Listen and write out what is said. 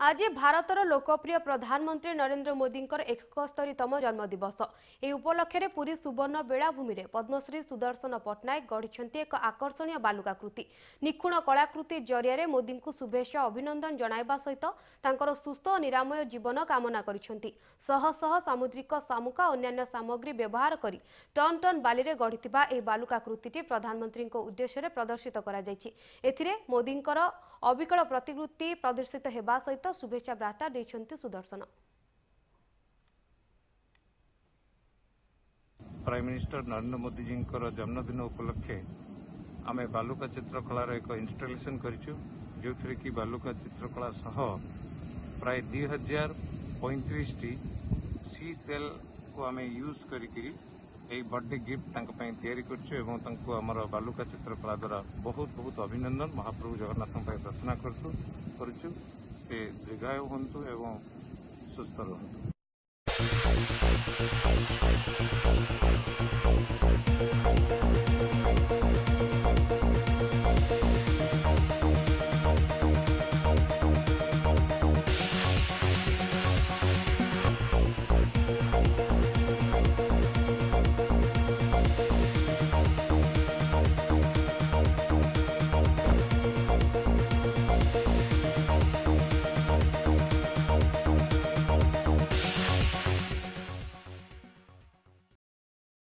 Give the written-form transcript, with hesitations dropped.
आज भारतर लोकप्रिय प्रधानमंत्री नरेंद्र मोदी 71तम जन्मदिवस। यह उपलक्षे पुरी सुवर्ण बेलाभूमि में पद्मश्री सुदर्शन पट्टनायक गढ़ी एक आकर्षणीय बालुकाकृति। निखुण कलाकृति जरिया मोदी को शुभेच्छा अभिनंदन जणाइबा सहित तांकर सुस्थ और निरामय जीवन कामना करिसेंती। शह शह सामुद्रिक शामुका और अन्य सामग्री व्यवहार करी टन टन बाली रे गढ़िथिबा ए बालुकाकृति प्रधानमंत्री उद्देश्य प्रदर्शित करा जायछि। एथिरे मोदींकर अविकल प्रतिकृति प्रदर्शित हेबा सहित शुभेच्छा वार्ता देइछन्ति सुदर्शन। प्राइम मिनिस्टर नरेंद्र मोदी जी जन्मदिन उपलक्षे आमे बालुका चित्रकलार एक इनस्टलेशन करिछु, जो कि बालुका चित्रकला सह प्राय 2035 सी सेल को आमे यूज करी बर्थडे गिफ्ट तैयारी करछु। आमर बालुका चित्रकला द्वारा बहुत बहुत अभिनंदन महाप्रभु जगन्नाथ प्रार्थना करुछु। से दीर्घायु हंतु एवं सुस्थ रहंतु।